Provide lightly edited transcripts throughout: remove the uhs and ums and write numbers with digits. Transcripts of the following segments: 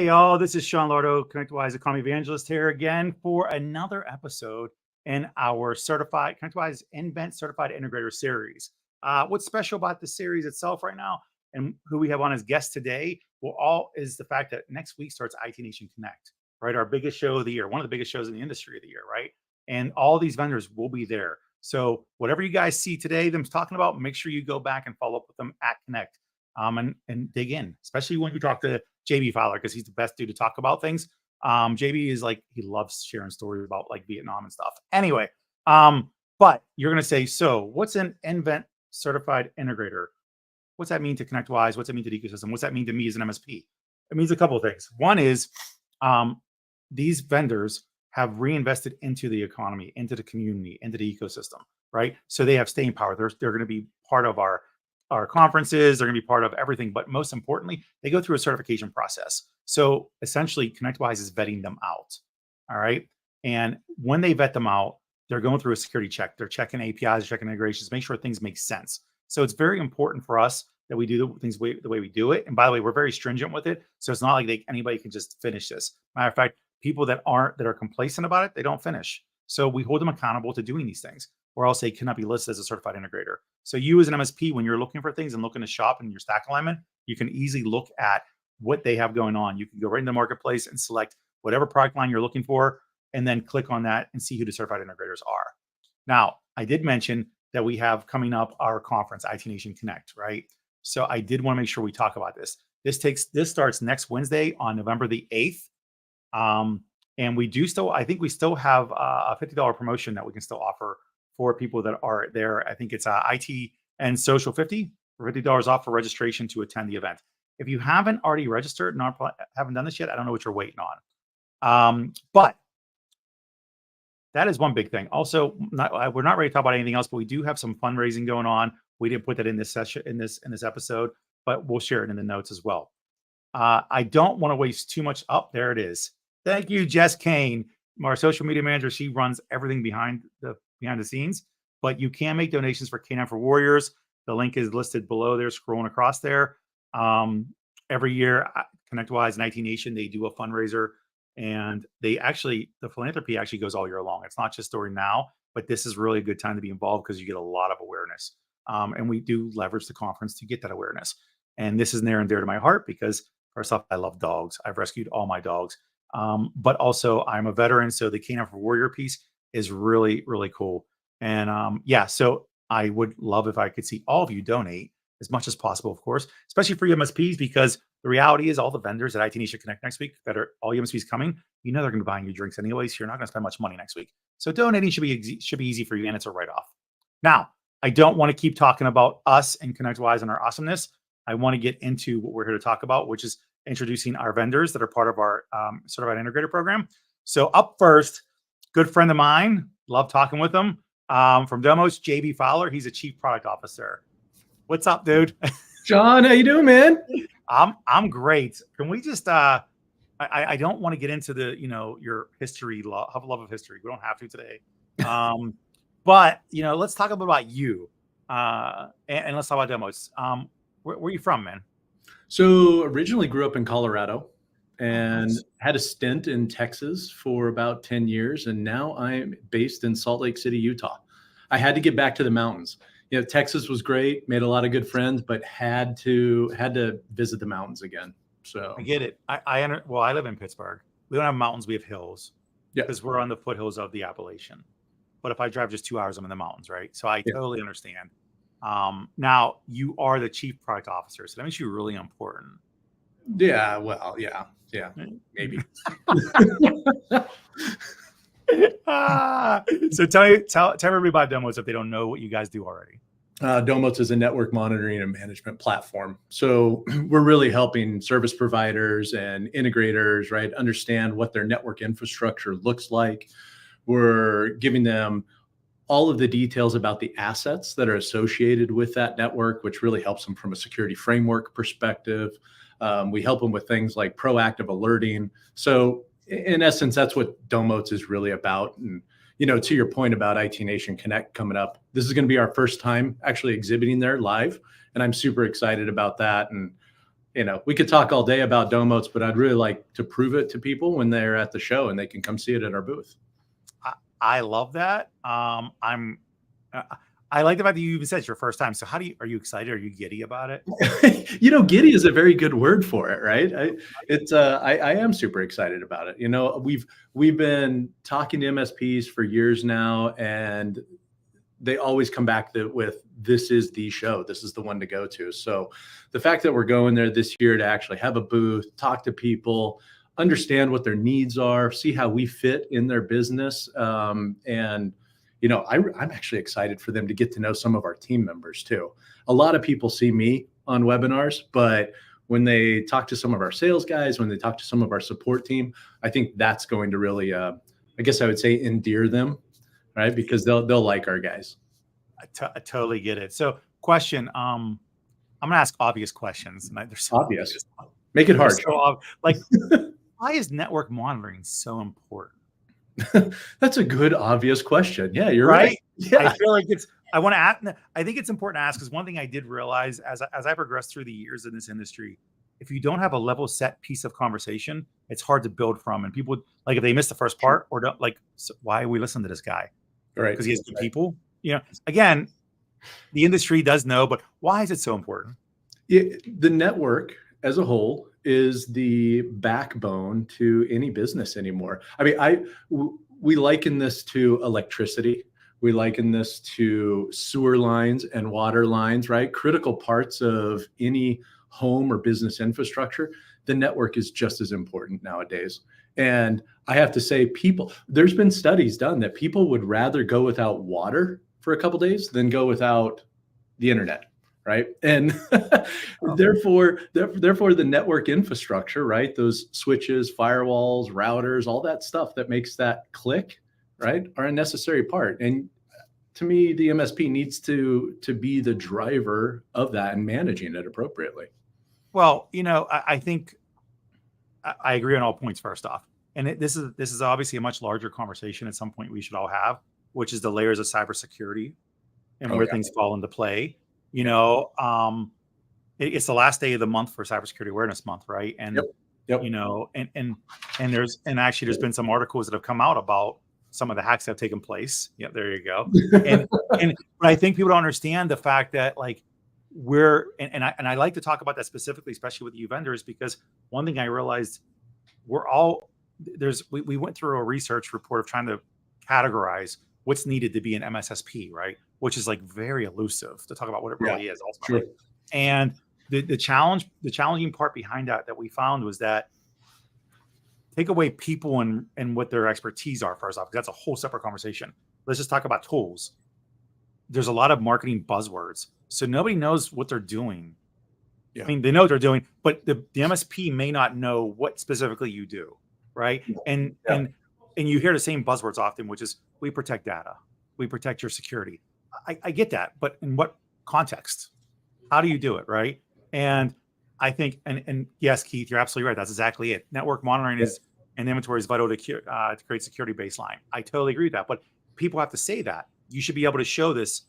Hey, y'all, this is Sean Lardo, ConnectWise Economy Evangelist here again for another episode in our ConnectWise Invent Certified Integrator series. What's special about the series itself right now and who we have on as guests today is the fact that next week starts IT Nation Connect, right? Our biggest show of the year, one of the biggest shows in the industry of the year, right? And all these vendors will be there. So whatever you guys see today, them talking about, make sure you go back and follow up with them at Connect and dig in, especially when you talk to JB Fowler, because he's the best dude to talk about things. JB is like, he loves sharing stories about like Vietnam and stuff. Anyway, but you're going to say, so what's an Invent Certified Integrator? What's that mean to ConnectWise? What's that mean to the ecosystem? What's that mean to me as an MSP? It means a couple of things. One is these vendors have reinvested into the economy, into the community, into the ecosystem, right? So they have staying power. They're going to be part of our conferences. They're going to be part of everything. But most importantly, they go through a certification process. So essentially, ConnectWise is vetting them out. All right. And when they vet them out, they're going through a security check. They're checking APIs, they're checking integrations, make sure things make sense. So it's very important for us that we do things the way we do it. And by the way, we're very stringent with it. So it's not like anybody can just finish this. Matter of fact, people that are complacent about it, they don't finish. So we hold them accountable to doing these things, or else they cannot be listed as a certified integrator. So you as an MSP, when you're looking for things and looking to shop in your stack alignment, you can easily look at what they have going on. You can go right in the marketplace and select whatever product line you're looking for, and then click on that and see who the certified integrators are. Now, I did mention that we have coming up our conference, IT Nation Connect, right? So I did want to make sure we talk about this. This starts next Wednesday on November the 8th. And I think we still have a $50 promotion that we can still offer for people that are there. I think it's IT and Social 50 for $50 off for registration to attend the event. If you haven't already registered, haven't done this yet, I don't know what you're waiting on. But that is one big thing. Also, we're not ready to talk about anything else, but we do have some fundraising going on. We didn't put that in this session, in this episode, but we'll share it in the notes as well. I don't want to waste too much. Oh, there it is. Thank you, Jess Kane, our social media manager. She runs everything behind the scenes, but you can make donations for K9 for Warriors. The link is listed below there, scrolling across there. Every year, ConnectWise and IT Nation, they do a fundraiser, and the philanthropy actually goes all year long. It's not just during now, but this is really a good time to be involved because you get a lot of awareness. And we do leverage the conference to get that awareness. And this is near and dear to my heart because first off, I love dogs. I've rescued all my dogs. But also I'm a veteran. So the K9 for Warrior piece is really, really cool. And so I would love if I could see all of you donate as much as possible, of course, especially for MSPs, because the reality is all the vendors at IT Nation Connect next week that are all MSPs coming, they're going to be buying you drinks anyways. So you're not going to spend much money next week. So donating should be easy for you, and it's a write-off. Now, I don't want to keep talking about us and ConnectWise and our awesomeness. I want to get into what we're here to talk about, which is introducing our vendors that are part of our Certified Integrator program. So up first, good friend of mine, love talking with him, from Domotz, JB Fowler. He's a Chief Product Officer. What's up, dude? John, how you doing, man? I'm great. Can we just I don't want to get into the your history, love of history. We don't have to today. But let's talk about you. And let's talk about Domotz. Where are you from, man? So originally grew up in Colorado and had a stint in Texas for about 10 years. And now I'm based in Salt Lake City, Utah. I had to get back to the mountains. Texas was great, made a lot of good friends, but had to visit the mountains again. So I get it. I live in Pittsburgh. We don't have mountains, we have hills. Yeah. Because we're on the foothills of the Appalachian. But if I drive just 2 hours, I'm in the mountains, right? So I totally understand. Now you are the Chief Product Officer, so that makes you really important. Yeah, well, yeah, maybe. So tell everybody about Domotz if they don't know what you guys do already. Domotz is a network monitoring and management platform. So we're really helping service providers and integrators, right, understand what their network infrastructure looks like. We're giving them all of the details about the assets that are associated with that network, which really helps them from a security framework perspective. We help them with things like proactive alerting. So in essence, that's what Domotz is really about. And, to your point about IT Nation Connect coming up, this is going to be our first time actually exhibiting there live. And I'm super excited about that. And we could talk all day about Domotz, but I'd really like to prove it to people when they're at the show and they can come see it at our booth. I love that. I like the fact that you even said it's your first time. So are you excited? Are you giddy about it? Giddy is a very good word for it, right? I am super excited about it. We've been talking to MSPs for years now, and they always come back with, this is the show. This is the one to go to. So the fact that we're going there this year to actually have a booth, talk to people, understand what their needs are, see how we fit in their business. I'm actually excited for them to get to know some of our team members too. A lot of people see me on webinars, but when they talk to some of our sales guys, when they talk to some of our support team, I think that's going to really, I guess I would say, endear them, right? Because they'll like our guys. I totally get it. So question, I'm going to ask obvious questions. And they're so obvious. Make it hard. So, why is network monitoring so important? That's a good, obvious question. Yeah, you're right. Yeah. I feel like I think it's important to ask, because one thing I did realize as I progressed through the years in this industry, if you don't have a level set piece of conversation, it's hard to build from. And people, like, if they miss the first part or don't, like, so why are we listening to this guy? Right. Because he has good people. Again, the industry does know, but why is it so important? The network as a whole is the backbone to any business anymore. I mean, we liken this to electricity. We liken this to sewer lines and water lines, right? Critical parts of any home or business infrastructure. The network is just as important nowadays. And I have to say, there's been studies done that people would rather go without water for a couple of days than go without the internet. Right. And therefore the network infrastructure, right? Those switches, firewalls, routers, all that stuff that makes that click, right, are a necessary part. And to me, the MSP needs to be the driver of that and managing it appropriately. Well, I think I agree on all points, first off. And this is obviously a much larger conversation at some point we should all have, which is the layers of cybersecurity and where things fall into play. It's the last day of the month for Cybersecurity Awareness Month, right? And Yep. and actually there's been some articles that have come out about some of the hacks that have taken place. Yeah, there you go. But I think people don't understand the fact that, like, I like to talk about that specifically, especially with you vendors, because one thing I realized, we went through a research report of trying to categorize what's needed to be an MSSP, right? Which is, like, very elusive to talk about what it really is ultimately. Sure. And the challenging part behind that we found was that take away people and what their expertise are first off, because that's a whole separate conversation. Let's just talk about tools. There's a lot of marketing buzzwords, so nobody knows what they're doing. Yeah. I mean, they know what they're doing, but the MSP may not know what specifically you do, right? And you hear the same buzzwords often, which is, we protect data, we protect your security. I get that, but in what context? How do you do it, right? And I think, and yes, Keith, you're absolutely right. That's exactly it. Network monitoring and inventory is vital to create security baseline. I totally agree with that, but people have to say that. You should be able to show this.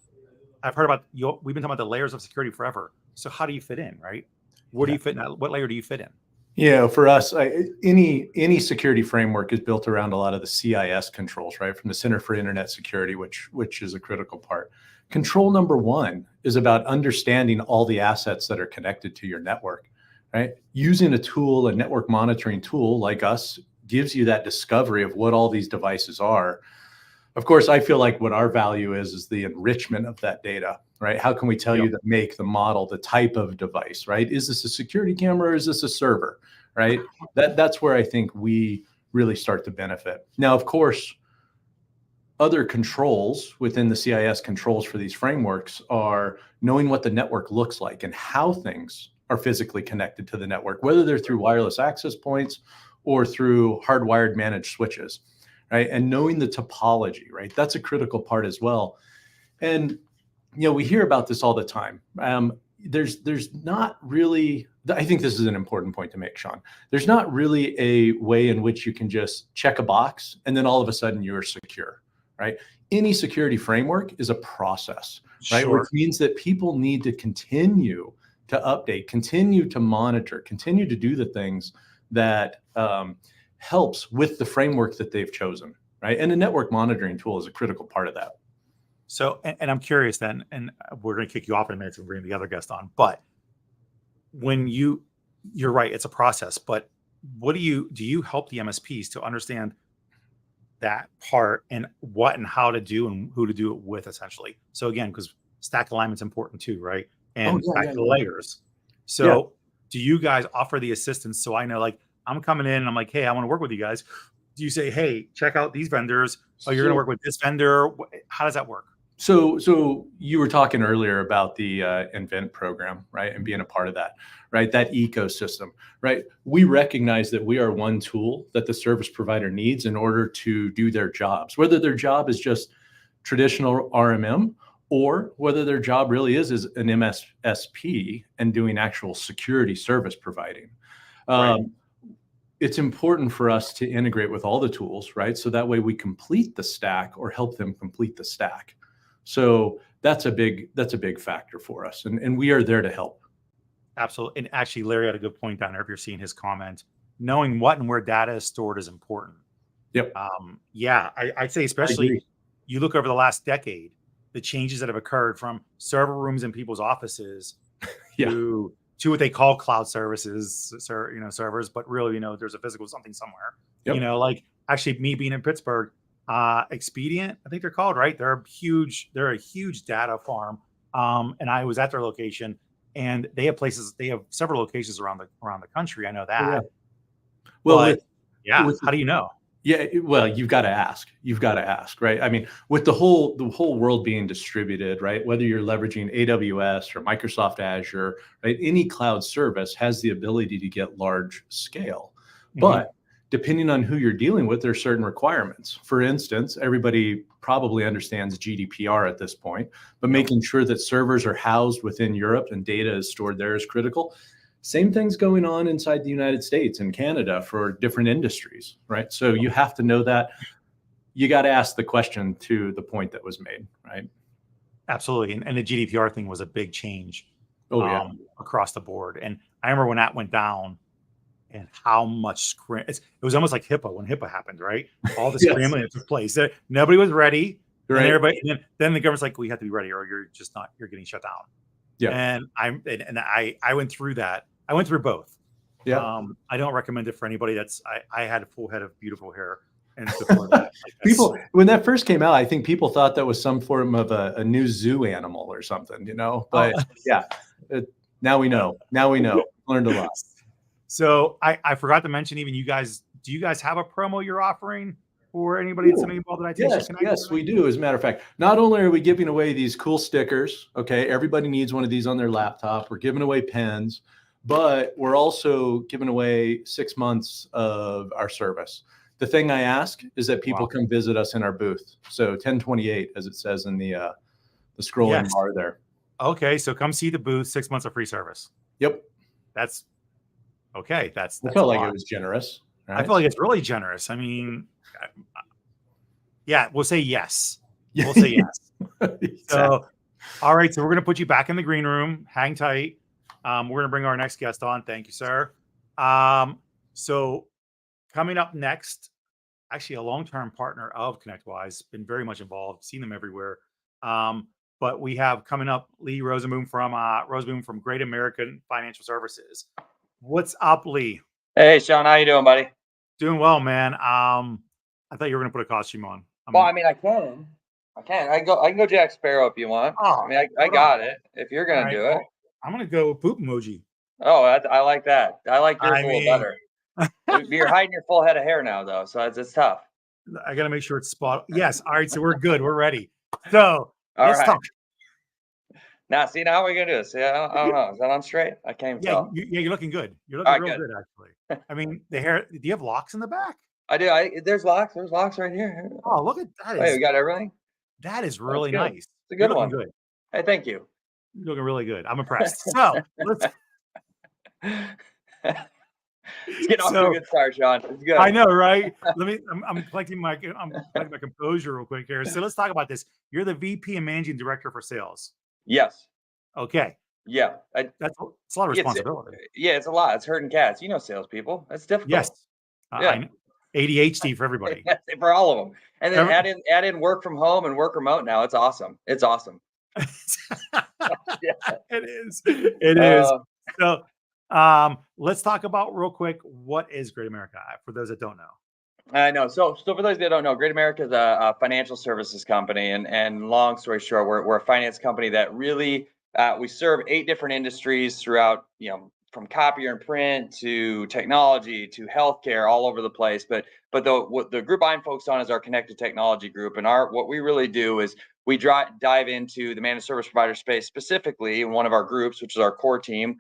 I've heard about we've been talking about the layers of security forever. So how do you fit in, right? Where do you fit in? What layer do you fit in? Yeah, for us, any security framework is built around a lot of the CIS controls, right? From the Center for Internet Security, which is a critical part. Control number one is about understanding all the assets that are connected to your network, right? Using a network monitoring tool like us, gives you that discovery of what all these devices are. Of course, I feel like what our value is the enrichment of that data, right? How can we tell you the make, the model, the type of device, right? Is this a security camera or is this a server, right? That's where I think we really start to benefit. Now, of course, other controls within the CIS controls for these frameworks are knowing what the network looks like and how things are physically connected to the network, whether they're through wireless access points or through hardwired managed switches, right? And knowing the topology, right? That's a critical part as well. And, we hear about this all the time. There's not really, I think this is an important point to make, Sean. There's not really a way in which you can just check a box and then all of a sudden you're secure, right? Any security framework is a process, right? Sure. Which means that people need to continue to update, continue to monitor, continue to do the things that helps with the framework that they've chosen, right? And a network monitoring tool is a critical part of that. So, and I'm curious then, and we're going to kick you off in a minute to bring the other guest on, but when you're right, it's a process, but what do you help the MSPs to understand that part and what and how to do and who to do it with, essentially? So again, because stack alignment's important too, right? And back to the layers. So do you guys offer the assistance? So I know, like, I'm coming in and I'm like, hey, I want to work with you guys. Do you say, hey, check out these vendors? Oh, you're going to work with this vendor? How does that work? So you were talking earlier about the Invent program, right? And being a part of that, right? That ecosystem, right? We recognize that we are one tool that the service provider needs in order to do their jobs, whether their job is just traditional RMM or whether their job really is an MSSP and doing actual security service providing. Right. It's important for us to integrate with all the tools, right? So that way we complete the stack or help them complete the stack. So that's a big factor for us. And we are there to help. Absolutely. And actually, Larry had a good point down there. If you're seeing his comment, knowing what and where data is stored is important. Yep. I'd say, especially you look over the last decade, the changes that have occurred from server rooms in people's offices to what they call cloud services, servers, but really, there's a physical something somewhere. Yep. Like actually me being in Pittsburgh, Expedient, I think they're called, right? They're a huge data farm. And I was at their location, and they have several locations around the country. I know that. Yeah. Well, how do you know? Yeah, well, you've got to ask, right? I mean, with the whole world being distributed, right? Whether you're leveraging AWS or Microsoft Azure, right? Any cloud service has the ability to get large scale. But depending on who you're dealing with, there are certain requirements. For instance, everybody probably understands GDPR at this point, but making sure that servers are housed within Europe and data is stored there is critical. Same thing's going on inside the United States and Canada for different industries, right? So you have to know that. You got to ask the question to the point that was made, right? Absolutely. And the GDPR thing was a big change across the board. And I remember when that went down and how much it was almost like HIPAA when HIPAA happened, right? All the scrambling that took place. Nobody was ready. Right. And then the government's like, we have to be ready or you're getting shut down. Yeah. And I went through that. I went through both. Yeah. I don't recommend it for anybody I had a full head of beautiful hair. And before that, people, when that first came out, I think people thought that was some form of a new zoo animal or something, but now we know. Learned a lot. So I forgot to mention, even you guys, do you guys have a promo you're offering for anybody that's involved in IT? Yes, we do. As a matter of fact, not only are we giving away these cool stickers, okay, everybody needs one of these on their laptop. We're giving away pens, but we're also giving away 6 months of our service. The thing I ask is that people come visit us in our booth. So 1028, as it says in the scrolling bar there. Okay, so come see the booth. 6 months of free service. Yep. That's okay. That's I felt like it was generous. Right? I feel like it's really generous. I mean, we'll say yes. We'll say yes. Exactly. So, all right. So we're going to put you back in the green room. Hang tight. We're going to bring our next guest on. Thank you, sir. So coming up next, actually a long-term partner of ConnectWise, been very much involved, seen them everywhere. But we have coming up Lee Rozeboom from GreatAmerica Financial Services. What's up, Lee? Hey, Sean, how you doing, buddy? Doing well, man. I thought you were going to put a costume on. Well, I mean, I can. I can go Jack Sparrow if you want. I mean, I got it. If you're going to do it. I'm going to go poop emoji. Oh, I like that. I like yours a little better. You're hiding your full head of hair now, though, so it's tough. I got to make sure it's spot. Yes. All right. So we're good. We're ready. So let's talk. Now, see, now we're going to do this. I don't know. Is that on straight? I can't even tell. You're looking good. You're looking real good, actually. I mean, the hair, do you have locks in the back? I do. There's locks. There's locks right here. Oh, look at that. Hey, we got everything? That is really nice. It's a good one. Good. Hey, thank you. You're looking really good. I'm impressed. So, let's get off to a good start, Sean. It's good. I know, right? I'm collecting my composure real quick here. So let's talk about this. You're the VP and Managing Director for Sales. Yes. Okay. Yeah. It's a lot of responsibility. It's a lot. It's herding cats. You know, salespeople. That's difficult. Yes. Yeah. I know. ADHD for everybody. For all of them. And then add in work from home and work remote now. It's awesome. It's awesome. Yeah. It is. It is. So let's talk about real quick, what is GreatAmerica for those that don't know? I know. So for those that don't know, GreatAmerica is a financial services company, and long story short, we're a finance company that really we serve 8 different industries throughout, from copier and print to technology to healthcare, all over the place. But the group I'm focused on is our connected technology group, and what we really do is we dive into the managed service provider space specifically. And one of our groups, which is our core team,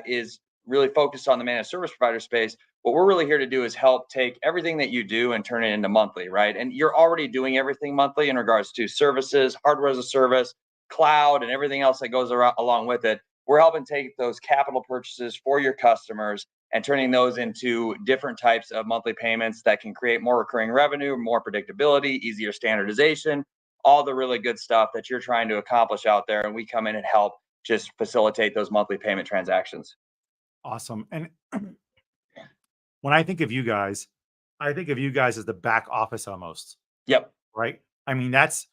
is really focused on the managed service provider space. What we're really here to do is help take everything that you do and turn it into monthly, right? And you're already doing everything monthly in regards to services, hardware as a service, cloud, and everything else that goes along with it. We're helping take those capital purchases for your customers and turning those into different types of monthly payments that can create more recurring revenue, more predictability, easier standardization, all the really good stuff that you're trying to accomplish out there. And we come in and help just facilitate those monthly payment transactions. Awesome. And when I think of you guys as the back office almost. Yep. Right. I mean, that's,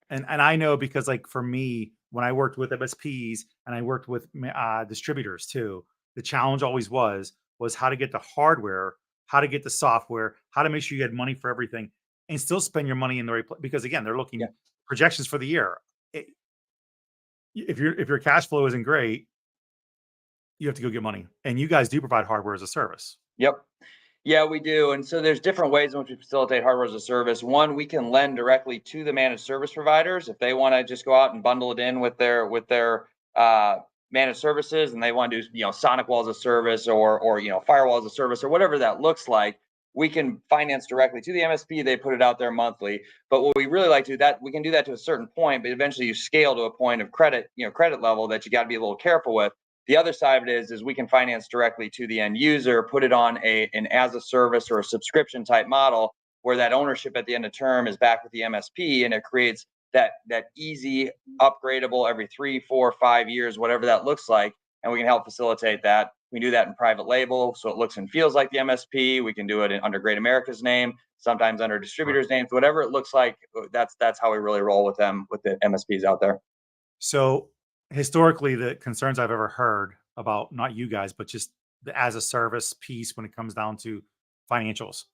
and I know because like for me, when I worked with MSPs and I worked with distributors too, the challenge always was how to get the hardware, how to get the software, how to make sure you had money for everything and still spend your money in the right place. Because again, they're looking projections for the year. If your cash flow isn't great, you have to go get money. And you guys do provide hardware as a service. Yep. Yeah, we do. And so there's different ways in which we facilitate hardware as a service. One, we can lend directly to the managed service providers if they want to just go out and bundle it in with their managed services, and they want to do Sonic Wall as a service or Firewall as a service or whatever that looks like. We can finance directly to the MSP. They put it out there monthly. But what we really like to do, that we can do that to a certain point, but eventually you scale to a point of credit level that you got to be a little careful with. The other side of it is we can finance directly to the end user, put it on an as a service or a subscription type model where that ownership at the end of term is back with the MSP, and it creates that easy upgradable every 3, 4, 5 years, whatever that looks like. And we can help facilitate that. We do that in private label, so it looks and feels like the MSP. We can do it under GreatAmerica's name, sometimes under distributors' names, whatever it looks like. That's how we really roll with them, with the MSPs out there. So historically, the concerns I've ever heard about not you guys, but just the as a service piece when it comes down to financials,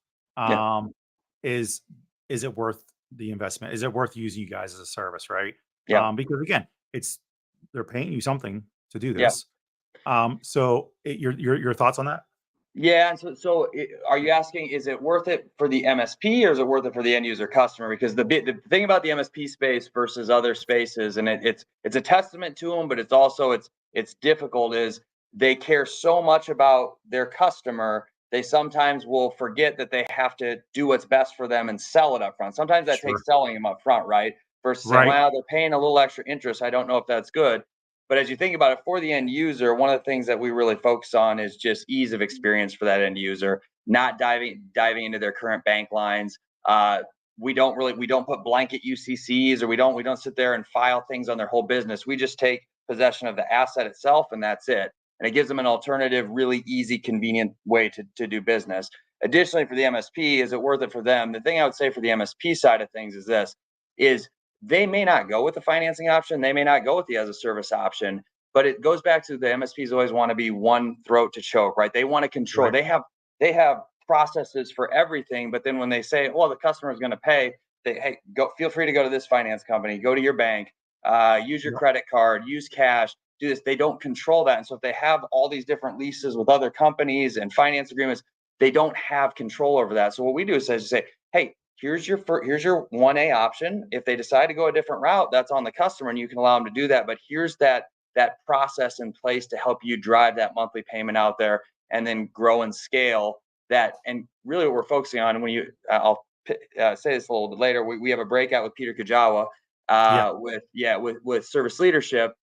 is it worth the investment? Is it worth using you guys as a service? Right. Yeah. Because again, they're paying you something to do this. So your thoughts on that? Yeah. And so are you asking, is it worth it for the MSP or is it worth it for the end user customer? Because the thing about the MSP space versus other spaces, and it's a testament to them, but it's also it's difficult, is they care so much about their customer. They sometimes will forget that they have to do what's best for them and sell it up front. Sometimes that takes selling them up front, right? Versus saying, well, they're paying a little extra interest. I don't know if that's good. But as you think about it, for the end user, one of the things that we really focus on is just ease of experience for that end user, not diving into their current bank lines. We don't put blanket UCCs, or we don't sit there and file things on their whole business. We just take possession of the asset itself, and that's it. And it gives them an alternative, really easy, convenient way to do business. Additionally, for the MSP, is it worth it for them? The thing I would say for the MSP side of things is this: they may not go with the financing option. They may not go with the as a service option, but it goes back to the MSPs always want to be one throat to choke, right? They want to control. Right. They have processes for everything, but then when they say, well, the customer is going to pay, feel free to go to this finance company, go to your bank, use your credit card, use cash, do this. They don't control that. And so if they have all these different leases with other companies and finance agreements, they don't have control over that. So what we do is say, hey, here's your 1A option. If they decide to go a different route, that's on the customer and you can allow them to do that. But here's that process in place to help you drive that monthly payment out there and then grow and scale that. And really what we're focusing on, when I'll say this a little bit later, we have a breakout with Peter Kajawa with service leadership.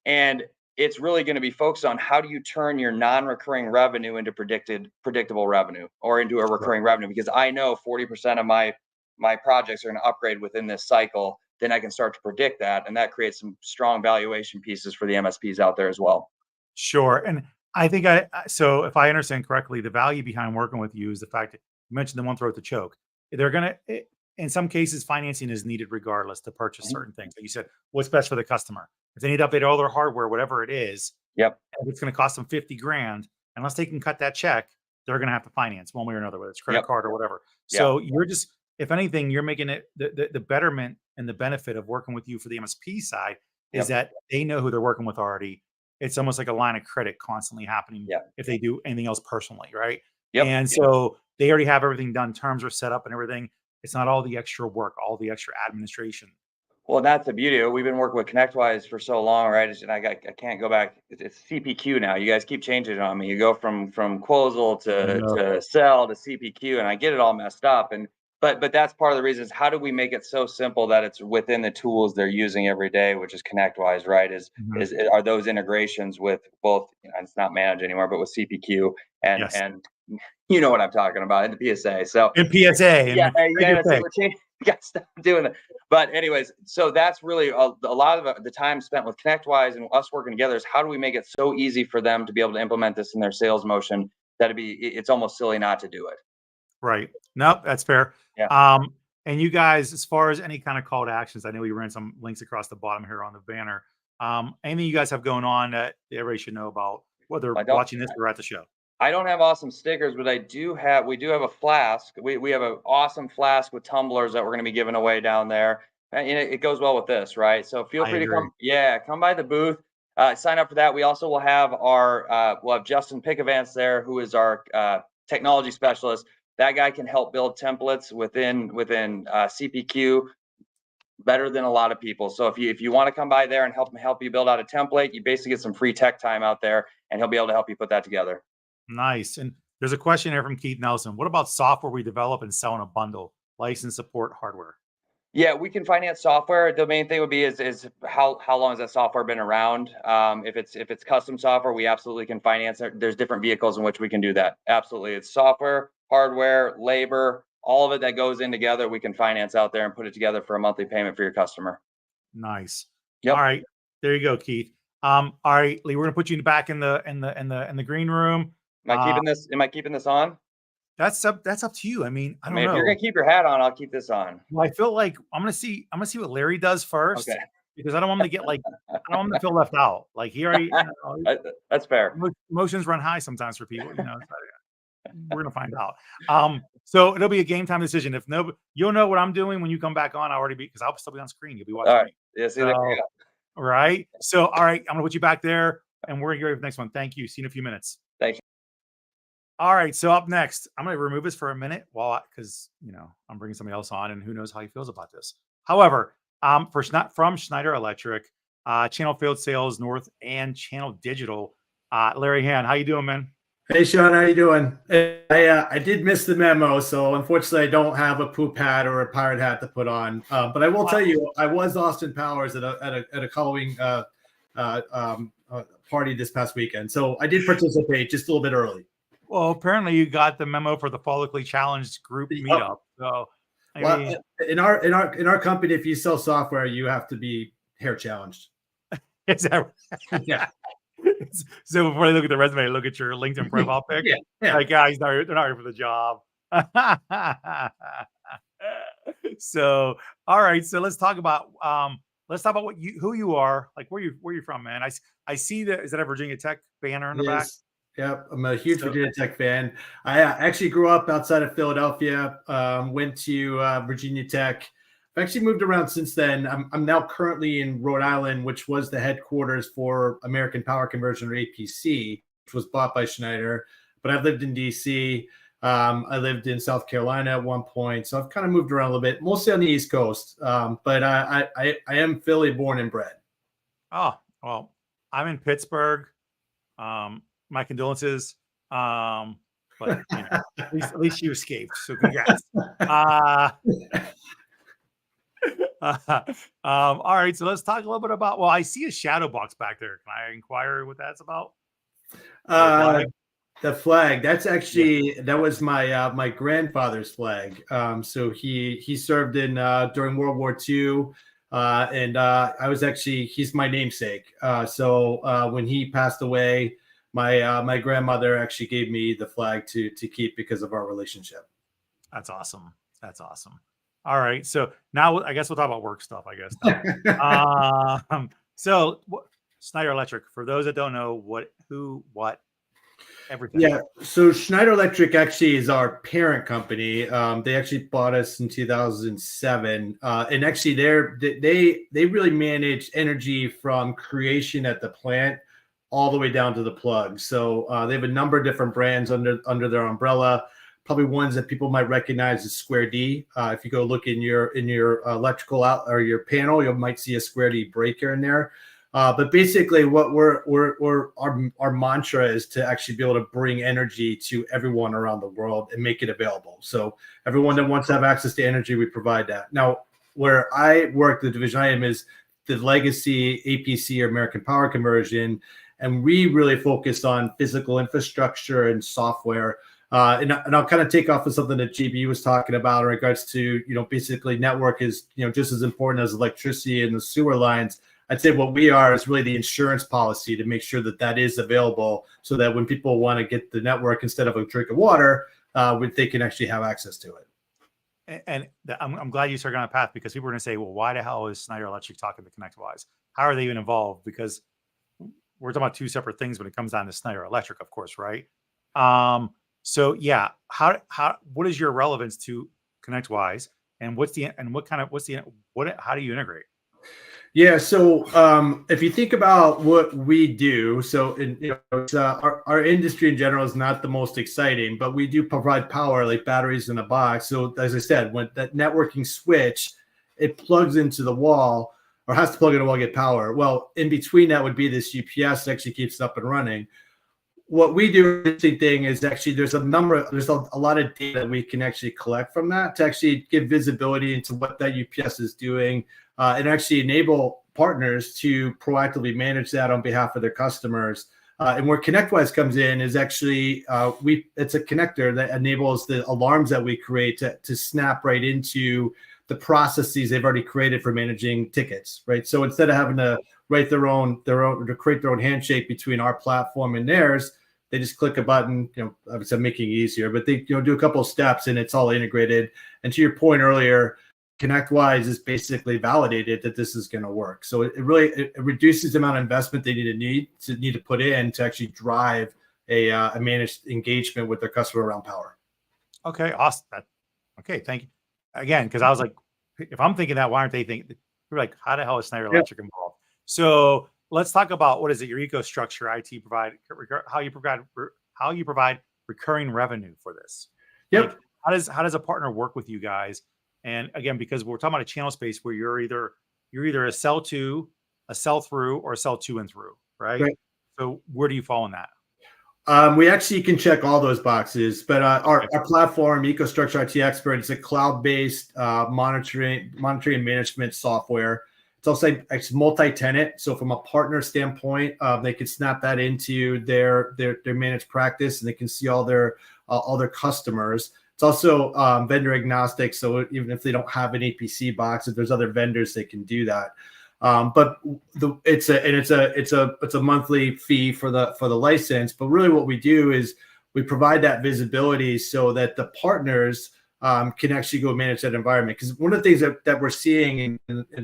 And it's really going to be focused on how do you turn your non-recurring revenue into predictable revenue or into a recurring revenue, because I know 40% of my projects are going to upgrade within this cycle then I can start to predict that. And that creates some strong valuation pieces for the MSPs out there as well. Sure. And I think so if I understand correctly, the value behind working with you is the fact that you mentioned the one throat to choke. They're going to, in some cases, financing is needed regardless to purchase certain things. Like you said, what's best for the customer? If they need to update all their hardware, whatever it is, Yep. if it's going to cost them 50 grand, unless they can cut that check, they're going to have to finance one way or another, whether it's credit card or whatever. So you're just, if anything, you're making it the betterment and the benefit of working with you for the MSP side is that they know who they're working with already. It's almost like a line of credit constantly happening if they do anything else personally, right? And so they already have everything done. Terms are set up and everything. It's not all the extra work, all the extra administration. Well, that's the beauty. We've been working with ConnectWise for so long, right? And I can't go back. It's CPQ now. You guys keep changing it on me. You go from Quozal to Cell to CPQ, and I get it all messed up. And but that's part of the reason is how do we make it so simple that it's within the tools they're using every day, which is ConnectWise, right? Are those integrations with both? It's not managed anymore, but with CPQ and you know what I'm talking about in the PSA. So in PSA, you got to stop doing that. But anyways, so that's really a lot of the time spent with ConnectWise and us working together is how do we make it so easy for them to be able to implement this in their sales motion that it's almost silly not to do it. Right. Nope, that's fair. Yeah. And you guys, as far as any kind of call to actions, I know we ran some links across the bottom here on the banner. Anything you guys have going on that everybody should know about, whether watching this or at the show? I don't have awesome stickers, but we do have a flask. We have an awesome flask with tumblers that we're going to be giving away down there. And it goes well with this, right? So feel free to come by the booth, sign up for that. We also will have we'll have Justin Pickavance there, who is our technology specialist. That guy can help build templates within CPQ better than a lot of people. So if you want to come by there and help you build out a template, you basically get some free tech time out there, and he'll be able to help you put that together. Nice. And there's a question here from Keith Nelson. What about software we develop and sell in a bundle, license, support, hardware? Yeah, we can finance software. The main thing would be is how long has that software been around? If it's custom software, we absolutely can finance it. There's different vehicles in which we can do that. Absolutely. It's software, hardware, labor, all of it that goes in together, we can finance out there and put it together for a monthly payment for your customer. Nice. Yep. All right. There you go, Keith. All right, Lee, we're gonna put you back in the green room. Am I keeping this on? That's up to you. I mean, I don't know. If you're gonna keep your hat on, I'll keep this on. Well, I feel like I'm gonna see what Larry does first. Okay. Because I don't want him to get I don't want him to feel left out. Like he already that's fair. Emotions run high sometimes for people, we're gonna find out. So it'll be a game time decision. If you'll know what I'm doing when you come back on. I'll already because I'll still be on screen. You'll be watching. All right. Me. Yeah, see there you go. Right. So all right, I'm gonna put you back there and we're gonna get ready for the next one. Thank you. See you in a few minutes. Thanks. All right, so up next, I'm going to remove this for a minute because I'm bringing somebody else on, and who knows how he feels about this. However, from Schneider Electric, Channel Field Sales North, and Channel Digital, Larry Hann, how you doing, man? Hey, Sean, how you doing? I did miss the memo, so unfortunately, I don't have a poop hat or a pirate hat to put on. But I will tell you, I was Austin Powers at a Halloween party this past weekend, so I did participate just a little bit early. Well, apparently you got the memo for the follically challenged group meetup. So, in our company, if you sell software, you have to be hair challenged. Is that right? Yeah. So before they look at the resume, look at your LinkedIn profile pic. Yeah. Like, guys, they're not here for the job. So, all right. So let's talk about who you are. Like, where you from, man? I see that. Is that a Virginia Tech banner in the back? Yep, I'm a huge Virginia Tech fan. I actually grew up outside of Philadelphia, went to Virginia Tech. I've actually moved around since then. I'm now currently in Rhode Island, which was the headquarters for American Power Conversion, or APC, which was bought by Schneider. But I've lived in D.C. I lived in South Carolina at one point. So I've kind of moved around a little bit, mostly on the East Coast. But I am Philly born and bred. Oh, well, I'm in Pittsburgh. My condolences. But at least you escaped. So congrats. All right. So let's talk a little bit about, I see a shadow box back there. Can I inquire what that's about? The flag. That's actually, that was my grandfather's flag. So he served in during World War II. I was actually, he's my namesake. So when he passed away, my grandmother actually gave me the flag to keep because of our relationship. That's awesome. That's awesome. All right. So now I guess we'll talk about work stuff, I guess. Schneider Electric, for those that don't know, what, everything. Yeah. So Schneider Electric actually is our parent company. They actually bought us in 2007. And actually they really manage energy from creation at the plant all the way down to the plug. So they have a number of different brands under their umbrella. Probably ones that people might recognize is Square D. If you go look in your electrical out or your panel, you might see a Square D breaker in there. But basically, what our mantra is to actually be able to bring energy to everyone around the world and make it available. So everyone that wants to have access to energy, we provide that. Now, where I work, the division I am is the legacy APC or American Power Conversion, and we really focus on physical infrastructure and software. And I'll kind of take off of something that GB was talking about in regards to, basically network is, just as important as electricity and the sewer lines. I'd say what we are is really the insurance policy to make sure that that is available so that when people want to get the network instead of a drink of water, they can actually have access to it. And I'm glad you started on a path, because people are going to say, well, why the hell is Schneider Electric talking to ConnectWise? How are they even involved? Because we're talking about two separate things when it comes down to Schneider Electric, of course, right? So yeah, what is your relevance to ConnectWise, and how do you integrate? Yeah, so if you think about what we do, so our industry in general is not the most exciting, but we do provide power like batteries in a box. So as I said, when that networking switch, it plugs into the wall or has to plug into the wall to get power. Well, in between that would be this UPS that actually keeps it up and running. What we do, the interesting thing is actually there's a lot of data we can actually collect from that to actually give visibility into what that UPS is doing, and actually enable partners to proactively manage that on behalf of their customers. And where ConnectWise comes in is actually it's a connector that enables the alarms that we create to snap right into the processes they've already created for managing tickets, right? So instead of having to write to create their own handshake between our platform and theirs, they just click a button, obviously I'm making it easier, but they do a couple of steps and it's all integrated. And to your point earlier, ConnectWise is basically validated that this is going to work. So it reduces the amount of investment they need to put in to actually drive a managed engagement with their customer around power. Okay, awesome. Okay, thank you again, because I was like, if I'm thinking that, why aren't they thinking? We're like, how the hell is Schneider Electric involved? So let's talk about what is it? Your EcoStruxure IT provide, how you provide recurring revenue for this. Yep. Like, how does a partner work with you guys? And again, because we're talking about a channel space where you're either a sell to, a sell through, or a sell to and through, right? So where do you fall in that? We actually can check all those boxes, but our platform, EcoStruxure IT Expert, is a cloud-based monitoring and management software. It's also multi-tenant. So from a partner standpoint, they can snap that into their managed practice, and they can see all their customers. It's also vendor agnostic. So even if they don't have an APC box, if there's other vendors, they can do that. But it's a monthly fee for the license. But really, what we do is we provide that visibility so that the partners can actually go manage that environment. Because one of the things that we're seeing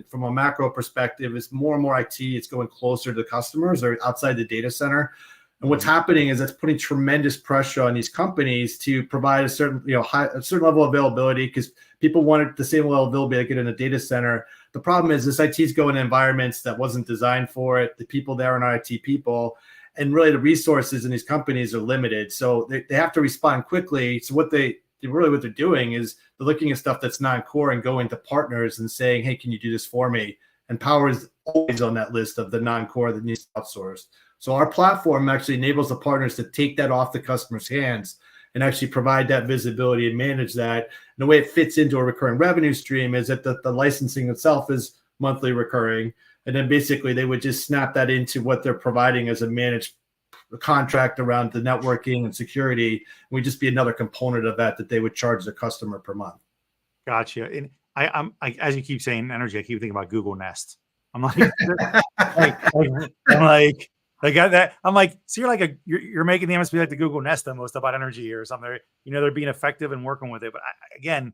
from a macro perspective is more and more IT is going closer to the customers or outside the data center. And what's happening is it's putting tremendous pressure on these companies to provide a certain level of availability, because people want the same level of availability they get in a data center. The problem is this IT is going to environments that wasn't designed for it. The people there are not IT people, and really the resources in these companies are limited. So they have to respond quickly. So what they're doing is they're looking at stuff that's non-core and going to partners and saying, hey, can you do this for me? And power is always on that list of the non-core that needs to be outsourced. So our platform actually enables the partners to take that off the customer's hands and actually provide that visibility and manage that. And the way it fits into a recurring revenue stream is that the licensing itself is monthly recurring. And then basically they would just snap that into what they're providing as a managed contract around the networking and security. And we'd just be another component of that they would charge the customer per month. Gotcha. And as you keep saying energy, I keep thinking about Google Nest. I'm like, I got that. I'm like, so you're making the MSP like the Google Nest almost about energy or something. They're being effective and working with it. But again,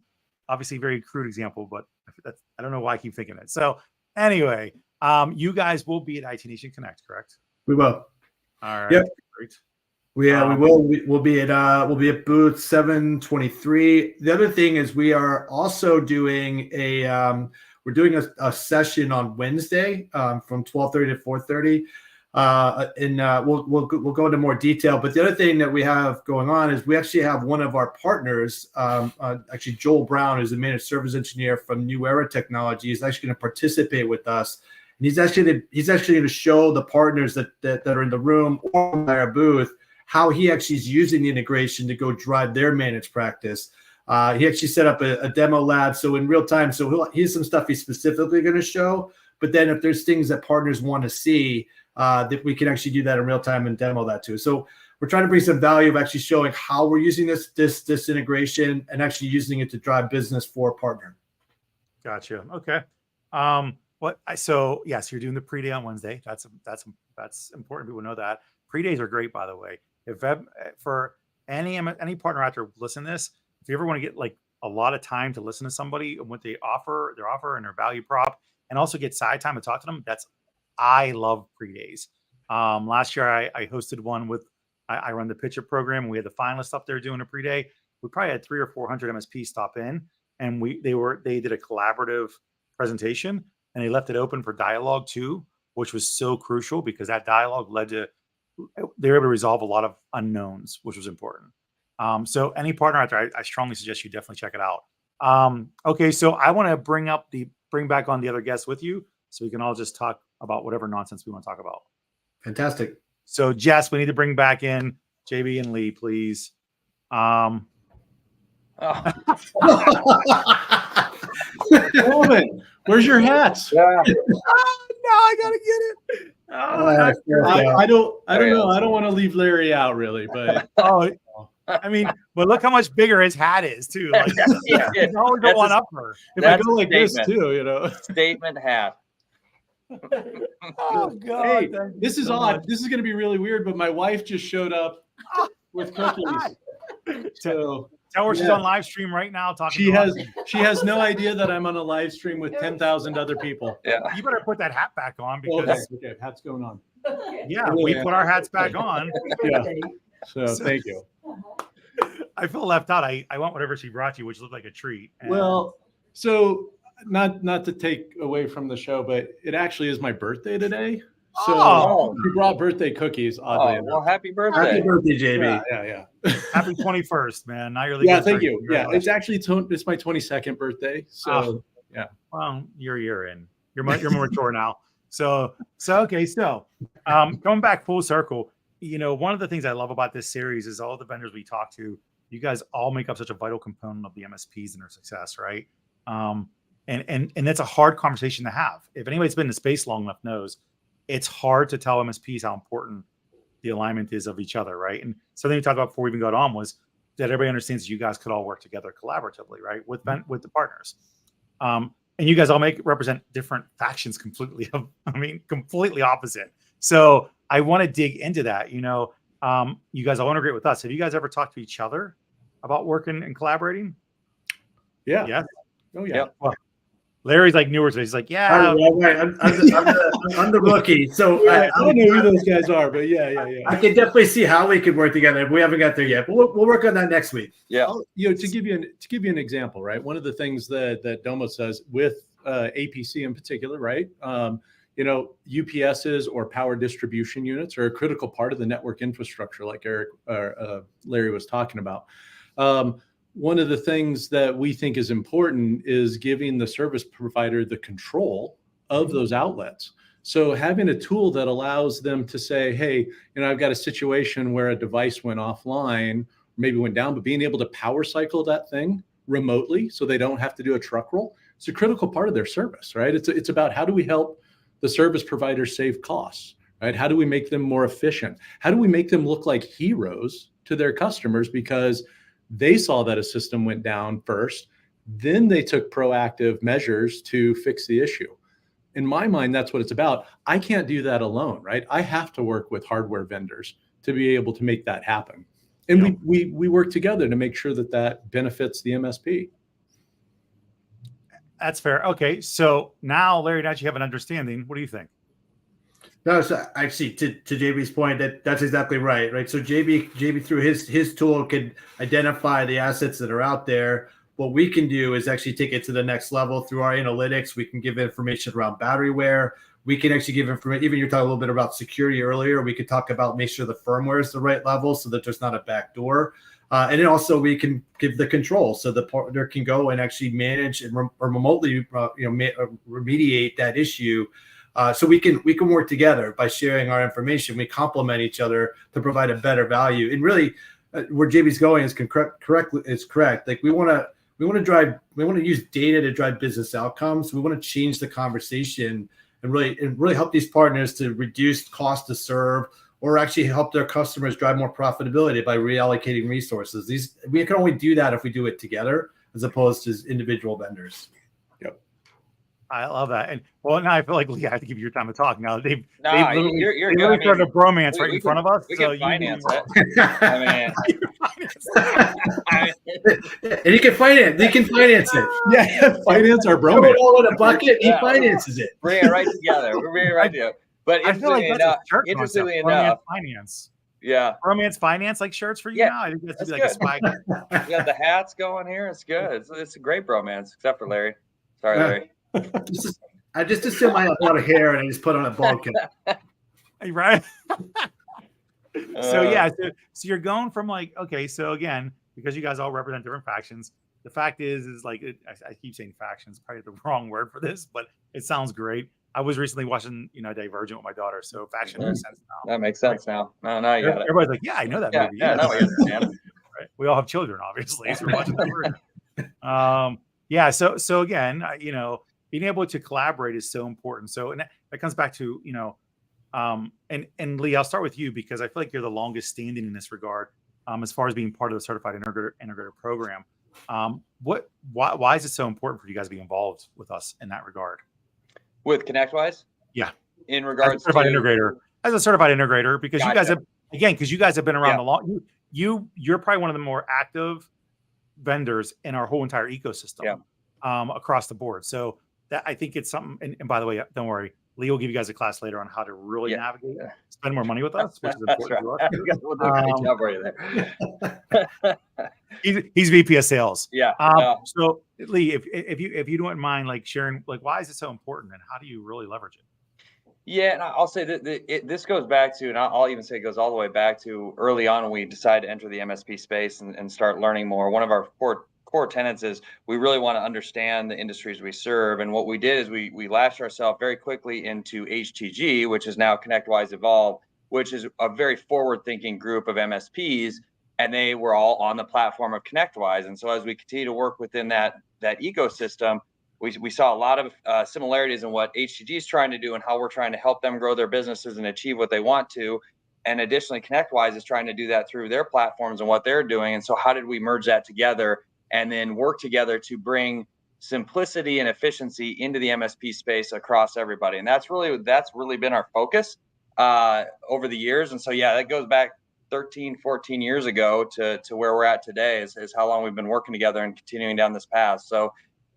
obviously very crude example, but I don't know why I keep thinking it. So anyway, you guys will be at IT Nation Connect, correct? We will. All right. Yep. Great. We will. We'll be at booth 723. The other thing is we are also doing we're doing a session on Wednesday from 12:30 to 4:30. And we'll go into more detail. But the other thing that we have going on is we actually have one of our partners, actually Joel Brown, who's a managed service engineer from New Era Technology, is actually going to participate with us. And he's actually going to show the partners that are in the room or in our booth how he actually is using the integration to go drive their managed practice. He actually set up a demo lab, so in real time. So here's some stuff he's specifically going to show. But then if there's things that partners want to see, that we can actually do that in real time and demo that too. So we're trying to bring some value of actually showing how we're using this integration and actually using it to drive business for a partner. Gotcha. Okay. So yes, you're doing the pre-day on Wednesday. That's important. People know that pre-days are great, by the way. If for any partner out there listen to this, if you ever want to get like a lot of time to listen to somebody and what they offer, their offer and their value prop, and also get side time to talk to them, I love pre-days. Last year I hosted one with I run the pitcher program. We had the finalists up there doing a pre-day. We probably had 300 or 400 MSPs stop in, and they did a collaborative presentation, and they left it open for dialogue too, which was so crucial because that dialogue led to they were able to resolve a lot of unknowns, which was important. So any partner out there, I strongly suggest you definitely check it out. Okay, so I want to bring back on the other guests with you, so we can all just talk about whatever nonsense we want to talk about. Fantastic. So Jess, we need to bring back in JB and Lee, please. Gentlemen, where's your hats? Yeah. No, I gotta get it. I don't know. I don't want to leave Larry out really, but I mean, but look how much bigger his hat is too. Like, he's always the one upper. If I go like this too, Statement hat. Oh God! Hey, this is odd. This is going to be really weird, but my wife just showed up with cookies. So tell her she's on live stream right now talking. She has no idea that I'm on a live stream with 10,000 other people. Yeah. You better put that hat back on because okay, hat's going on. Yeah, we put our hats back on. Yeah. So thank you. I feel left out. I want whatever she brought you, which looked like a treat. Well, so not to take away from the show, but it actually is my birthday today. So she brought birthday cookies. Oddly enough. Well, happy birthday! Happy birthday, JB. Yeah. Happy 21st, man. Now you're thank you. Yeah, it's actually it's my 22nd birthday. So yeah. Well, you're in. You're more mature now. So okay. So going back full circle, one of the things I love about this series is all the vendors we talk to. You guys all make up such a vital component of the MSPs and their success, right? And that's a hard conversation to have. If anybody's been in the space long enough knows, it's hard to tell MSPs how important the alignment is of each other, right? And something we talked about before we even got on was that everybody understands you guys could all work together collaboratively, right? With the partners. And you guys all represent different factions completely. Completely opposite. So I want to dig into that. You guys all integrate with us. Have you guys ever talked to each other about working and collaborating? Yeah. Yeah. Oh yeah. Yep. Well, Larry's like newer, so he's like, yeah. I'm the rookie, so I don't know who those guys are, but yeah. I can definitely see how we could work together. We haven't got there yet, but we'll work on that next week. Yeah. To give you an example, right? One of the things that Domotz does with APC in particular, right? UPSs or power distribution units are a critical part of the network infrastructure, like Larry was talking about. One of the things that we think is important is giving the service provider the control of those outlets. So having a tool that allows them to say, hey, I've got a situation where a device went offline, maybe went down, but being able to power cycle that thing remotely so they don't have to do a truck roll, it's a critical part of their service, right? It's about how do we help the service provider save costs, right? How do we make them more efficient? How do we make them look like heroes to their customers because they saw that a system went down first. Then they took proactive measures to fix the issue. In my mind, that's what it's about. I can't do that alone, right? I have to work with hardware vendors to be able to make that happen. And we work together to make sure that that benefits the MSP. That's fair. Okay, so now, Larry, now you have an understanding. What do you think? No, so actually, to JB's point, that's exactly right. So JB through his tool could identify the assets that are out there. What we can do is actually take it to the next level through our analytics. We can give information around battery wear. We can actually give information. Even you're talking a little bit about security earlier. We could talk about make sure the firmware is the right level so that there's not a back door. And then also we can give the control so the partner can go and actually manage and or remotely remediate that issue. So we can work together by sharing our information. We complement each other to provide a better value. And really, where JB's going is correct. Like we want to use data to drive business outcomes. We want to change the conversation and really help these partners to reduce cost to serve, or actually help their customers drive more profitability by reallocating resources. We can only do that if we do it together, as opposed to as individual vendors. Yep. I love that. And well, now I feel like Lee, I have to give you your time to talk. Now they've you're they good. really I mean, started a bromance right in front of us. We So can finance you it. And he can finance. They can finance it. Yeah, finance our Throw bromance. it all in a bucket. He finances it. Bring it right together. We're bringing it right together. But I feel like that's a shirt interestingly concept. enough, finance. yeah, Bromance finance like shirts for you Yeah, now. I think that's that's be like a good. spike. we got the hats going here. It's good. It's a great bromance, except for Larry. Sorry, Larry. I just assume I have a lot of hair and I just put on a ball cap. Right. So you're going from like, okay, so again, because you guys all represent different factions, the fact is like I keep saying factions, probably the wrong word for this, but it sounds great. I was recently watching, Divergent with my daughter, so faction makes sense now. That makes sense now. No, you got it. Everybody's like, yeah, I know that movie. Yeah, no, we understand. Right? We all have children, obviously, so we're watching Divergent. So again, being able to collaborate is so important. So, and that comes back to, and Lee, I'll start with you because I feel like you're the longest standing in this regard, as far as being part of the certified integrator program. Why is it so important for you guys to be involved with us in that regard? With ConnectWise? Yeah. In regards as a certified integrator, because Gotcha. you guys have been around a long. You're probably one of the more active vendors in our whole entire ecosystem, across the board. So that I think it's something. And by the way, don't worry, Lee will give you guys a class later on how to really navigate, spend more money with us, which is important to us. We'll do a great job for you there. He's VP of sales. Yeah. So Lee, if you don't mind, like sharing, like why is it so important and how do you really leverage it? Yeah, and I'll say that this goes back to, and I'll even say it goes all the way back to early on when we decided to enter the MSP space and start learning more. One of our core tenets is we really want to understand the industries we serve. And what we did is we latched ourselves very quickly into HTG, which is now ConnectWise Evolve, which is a very forward-thinking group of MSPs, and they were all on the platform of ConnectWise. And so as we continue to work within that ecosystem, we saw a lot of similarities in what HTG is trying to do and how we're trying to help them grow their businesses and achieve what they want to. And additionally, ConnectWise is trying to do that through their platforms and what they're doing. And so how did we merge that together and then work together to bring simplicity and efficiency into the MSP space across everybody? And that's really been our focus over the years. And so, that goes back 13, 14 years ago to where we're at today is how long we've been working together and continuing down this path. So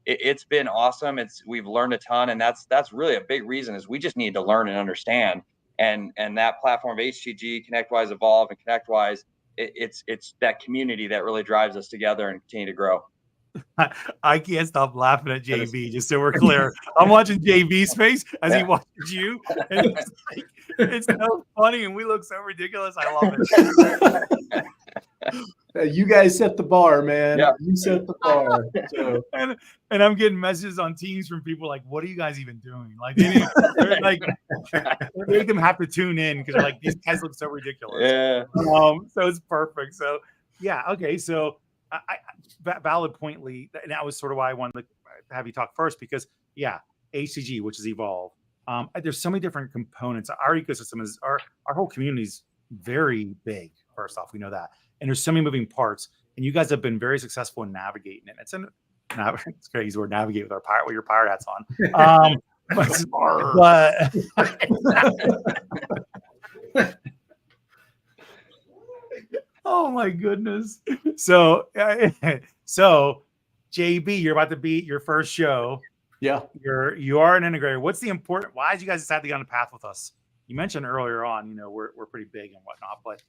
it's been awesome. We've learned a ton, and that's really a big reason is we just need to learn and understand. And that platform of HTG, ConnectWise Evolve, and ConnectWise, it's that community that really drives us together and continue to grow. I can't stop laughing at JB, just so we're clear. I'm watching JB's face as he watches you. And it's so funny, and we look so ridiculous. I love it. You guys set the bar, man. Yeah. You set the bar. So. And I'm getting messages on Teams from people like, "What are you guys even doing?" Like, they're like, they make them have to tune in because they're like, "These guys look so ridiculous." Yeah. So it's perfect. So okay. So I valid point, Lee, and that was sort of why I wanted to have you talk first because HCG, which is Evolve. There's so many different components. Our ecosystem is our whole community is very big. First off, we know that. And there's so many moving parts, and you guys have been very successful in navigating it. It's it's crazy. We're navigate with your pirate hats on. But oh my goodness. So, so JB, you're about to be your first show. Yeah. You are an integrator. What's the important? Why did you guys decide to get on the path with us? You mentioned earlier on, we're pretty big and whatnot, but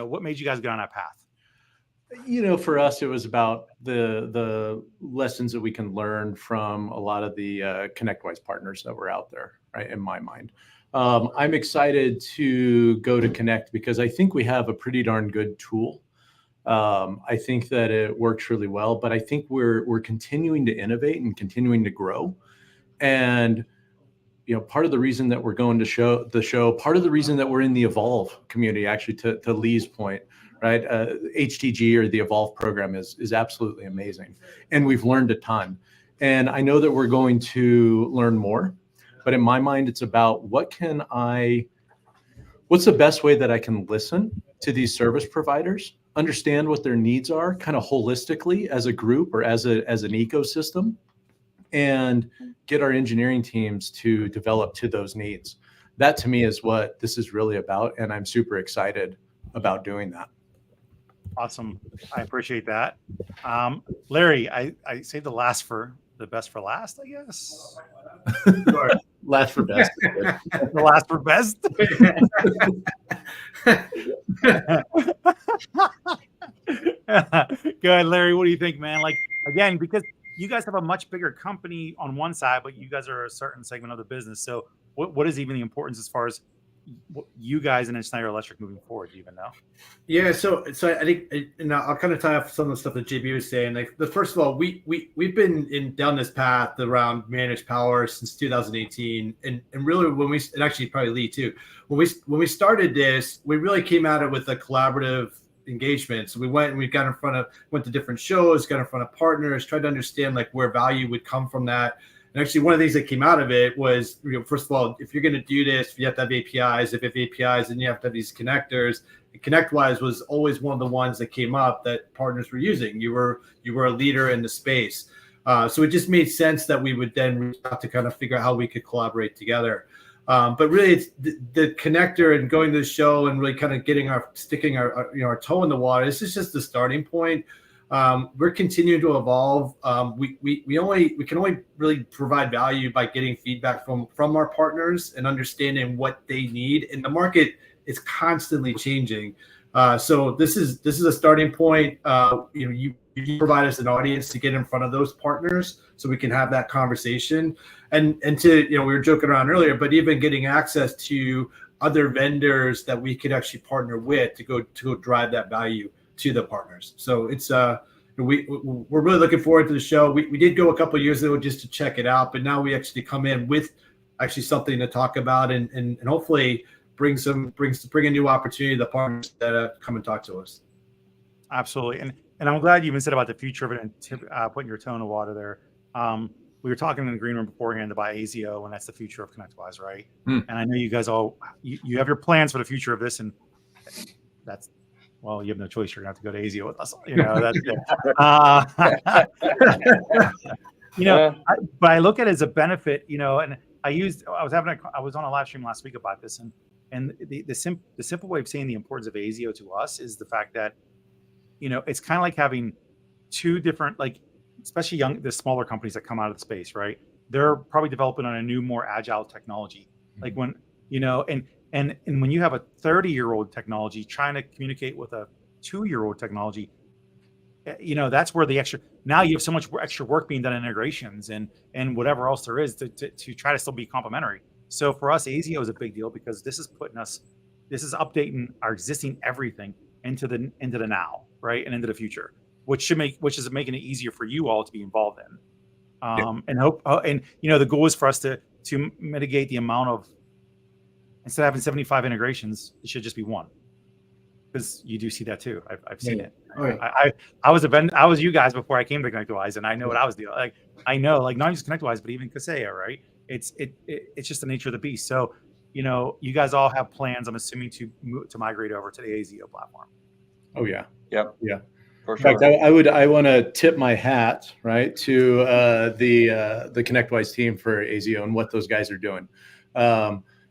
what made you guys get on that path? For us, it was about the lessons that we can learn from a lot of the ConnectWise partners that were out there, right? In my mind, I'm excited to go to Connect because I think we have a pretty darn good tool. I think that it works really well, but I think we're continuing to innovate and continuing to grow. And part of the reason that we're going to the show, part of the reason that we're in the Evolve community, actually, to Lee's point, right? HTG or the Evolve program is absolutely amazing, and we've learned a ton. And I know that we're going to learn more, but in my mind, it's about what's the best way that I can listen to these service providers, understand what their needs are, kind of holistically as a group or as an ecosystem, and get our engineering teams to develop to those needs. That to me is what this is really about, and I'm super excited about doing that. Awesome. I appreciate that. Larry, I saved the best for last, I guess. Last for best. The last for best. Good, Larry. What do you think, man? Like, again, because you guys have a much bigger company on one side, but you guys are a certain segment of the business. So what is even the importance as far as you guys and Schneider Electric moving forward? Do you even know? Yeah, so I think, and I'll kind of tie off some of the stuff that JB was saying. Like, first of all, we've been down this path around managed power since 2018, and really and actually probably Lee too, when we started this, we really came at it with a collaborative engagement. So we went to different shows, got in front of partners, tried to understand like where value would come from that. And actually, one of the things that came out of it was, first of all, if you're going to do this, you have to have APIs. If you have APIs, then you have to have these connectors. And ConnectWise was always one of the ones that came up that partners were using. You were a leader in the space. So it just made sense that we would then reach out to kind of figure out how we could collaborate together. But really, it's the connector and going to the show and really kind of sticking our toe in the water. This is just the starting point. We're continuing to evolve. We can only really provide value by getting feedback from our partners and understanding what they need. And the market is constantly changing. So this is a starting point. You provide us an audience to get in front of those partners so we can have that conversation. And to, we were joking around earlier, but even getting access to other vendors that we could actually partner with to go drive that value to the partners. So it's we're really looking forward to the show. We did go a couple of years ago just to check it out, but now we actually come in with actually something to talk about and hopefully bring a new opportunity to the partners that come and talk to us. Absolutely, and I'm glad you even said about the future of it and putting your toe in the water there. We were talking in the green room beforehand about ASIO, and that's the future of ConnectWise, right? And I know you guys you have your plans for the future of this, and that's. Well, you have no choice. You're going to have to go to ASIO with us. But I look at it as a benefit, and I was on a live stream last week about this, and the simple way of saying the importance of ASIO to us is the fact that, it's kind of like having two different, like, especially the smaller companies that come out of the space, right? They're probably developing on a new, more agile technology. Like when, and when you have a 30-year-old technology trying to communicate with a 2-year-old technology, that's where now you have so much extra work being done in integrations and whatever else there is to try to still be complementary. So for us, ASIO is a big deal because this is updating our existing everything into the now, right? And into the future, which is making it easier for you all to be involved in. And the goal is for us to mitigate the amount of, instead of having 75 integrations, it should just be one, because you do see that too. I've seen it. Oh, yeah. I was you guys before I came to ConnectWise, and I know what I was doing. Like I know, like not just ConnectWise, but even Kaseya, right? It's just the nature of the beast. So you guys all have plans, I'm assuming, to migrate over to the ASIO platform. Oh yeah. Yep. Yeah. for In fact, sure. I want to tip my hat, right, to the ConnectWise team for AZO and what those guys are doing.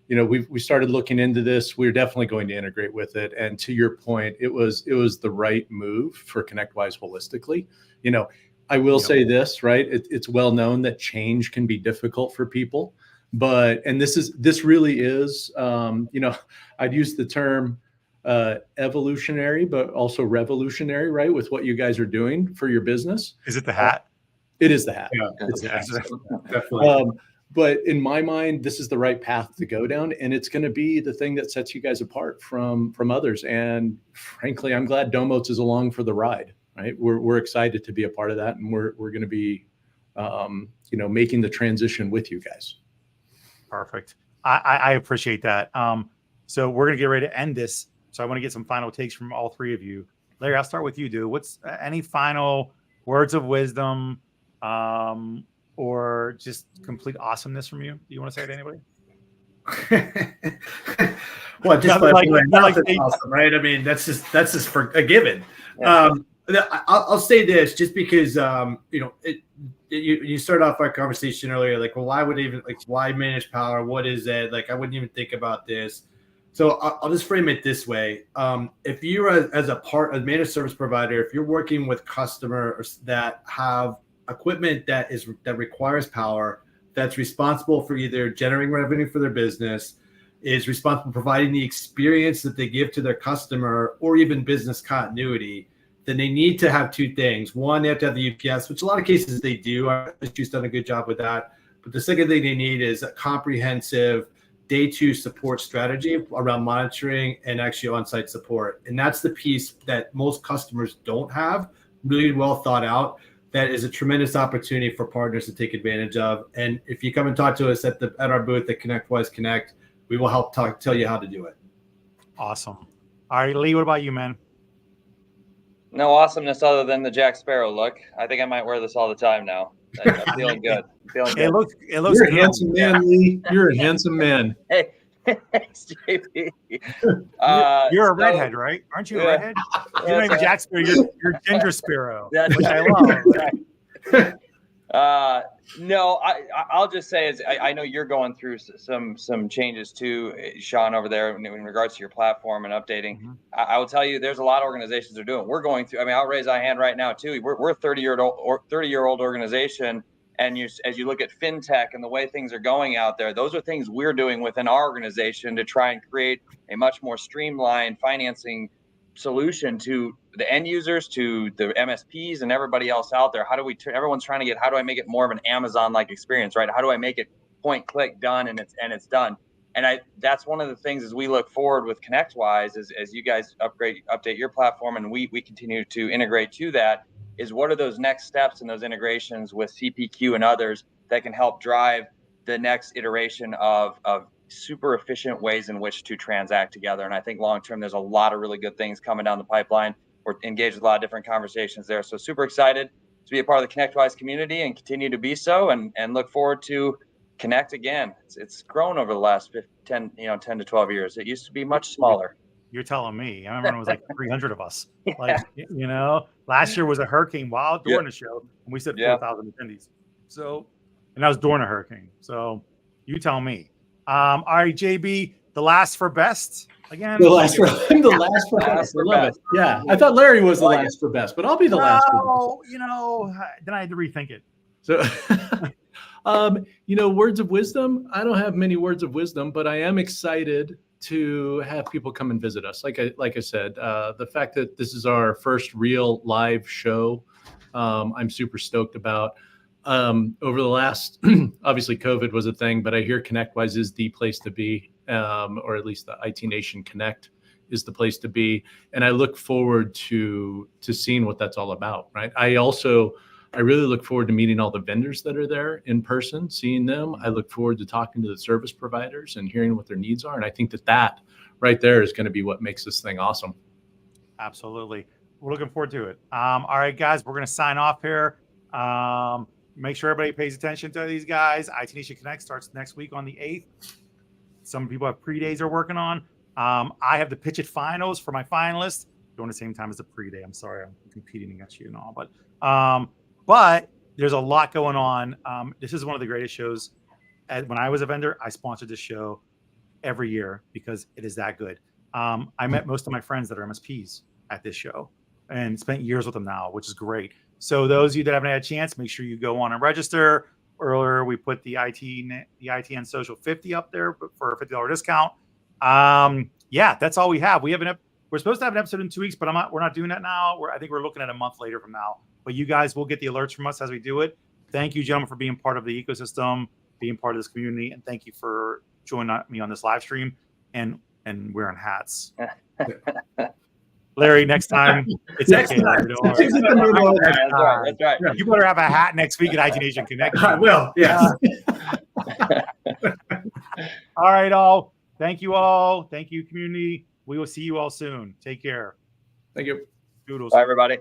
We started looking into this. We're definitely going to integrate with it. And to your point, it was the right move for ConnectWise holistically. I will say this, right? It's well known that change can be difficult for people, and this really is, I'd use the term evolutionary, but also revolutionary, right? With what you guys are doing for your business. Is it the hat? It is the hat. Yeah, It's the hat. definitely. But in my mind, this is the right path to go down, and it's going to be the thing that sets you guys apart from others. And frankly, I'm glad Domotz is along for the ride. Right, we're excited to be a part of that, and we're going to be, making the transition with you guys. Perfect. I appreciate that. So we're going to get ready to end this. So I want to get some final takes from all three of you. Larry, I'll start with you, dude. What's any final words of wisdom, or just complete awesomeness from you? Do you want to say it to anybody? Well, just like awesome, right? I mean, that's just for a given. Yeah. I'll say this just because you started off our conversation earlier, like, well, why manage power? What is it? Like, I wouldn't even think about this. So I'll just frame it this way. If you're as a managed service provider, if you're working with customers that have equipment that requires power, that's responsible for either generating revenue for their business, is responsible for providing the experience that they give to their customer, or even business continuity, then they need to have two things. One, they have to have the UPS, which a lot of cases they do. She's done a good job with that. But the second thing they need is a comprehensive day two support strategy around monitoring and actually on-site support. And that's the piece that most customers don't have, really well thought out. That is a tremendous opportunity for partners to take advantage of. And if you come and talk to us at our booth at ConnectWise Connect, we will help tell you how to do it. Awesome. All right, Lee, what about you, man? No awesomeness other than the Jack Sparrow look. I think I might wear this all the time now. I'm feeling good. It looks You're good. a handsome man, Lee. You're a handsome man. Hey, thanks, JP. You're a redhead, right? Aren't you a redhead? You're not even Jack Sparrow. You're Ginger Sparrow, which I love. No, I'll just say is I know you're going through some changes too, Sean, over there in regards to your platform and updating. Mm-hmm. I will tell you, there's a lot of organizations that are doing. We're going through. I mean, I'll raise our hand right now too. We're a 30-year-old organization, and as you look at fintech and the way things are going out there, those are things we're doing within our organization to try and create a much more streamlined financing solution to the end users, to the MSPs and everybody else out there. How do we everyone's trying to get, how do I make it more of an Amazon-like experience, right? How do I make it point, click, done, and it's done? And that's one of the things as we look forward with ConnectWise, as you guys update your platform and we continue to integrate to that, is what are those next steps and those integrations with CPQ and others that can help drive the next iteration of super efficient ways in which to transact together. And I think long-term, there's a lot of really good things coming down the pipeline. We're engaged with a lot of different conversations there. So super excited to be a part of the ConnectWise community and continue to be so, and look forward to Connect again. It's grown over the last 10 to 12 years. It used to be much smaller. You're telling me. I remember when it was like 300 of us. Yeah. Like, last year was a hurricane while during the show, and we said 4,000 attendees. So, and that was during a hurricane. So you tell me. All right, JB, the last for best again. I'm the last for best. I love it. Yeah, I thought Larry was the last for best, but I'll be the last for best. Then I had to rethink it. So, words of wisdom. I don't have many words of wisdom, but I am excited to have people come and visit us. Like I said, the fact that this is our first real live show, I'm super stoked about. Over the last, obviously COVID was a thing, but I hear ConnectWise is the place to be, or at least the IT Nation Connect is the place to be. And I look forward to seeing what that's all about, right? I really look forward to meeting all the vendors that are there in person, seeing them. I look forward to talking to the service providers and hearing what their needs are. And I think that right there is going to be what makes this thing awesome. Absolutely. We're looking forward to it. All right, guys, we're going to sign off here. Make sure everybody pays attention to these guys. IT Nation Connect starts next week on the 8th. Some people have pre-days they're working on. I have the Pitch It finals for my finalists. during the same time as the pre-day. I'm sorry, I'm competing against you and all, but there's a lot going on. This is one of the greatest shows. When I was a vendor, I sponsored this show every year because it is that good. I met most of my friends that are MSPs at this show and spent years with them now, which is great. So those of you that haven't had a chance, make sure you go on and register. Earlier, we put the ITN Social 50 up there for a $50 discount. Yeah, that's all we have. We're supposed to have an episode in 2 weeks, but we're not doing that now. I think we're looking at a month later from now. But you guys will get the alerts from us as we do it. Thank you, gentlemen, for being part of the ecosystem, being part of this community, and thank you for joining me on this live stream and wearing hats. Larry, next time it's Next okay. time. That's right. You better have a hat next week at IT Nation Connect. I will. Yes. All right, all. Thank you all. Thank you, community. We will see you all soon. Take care. Thank you. Doodles. Bye, everybody.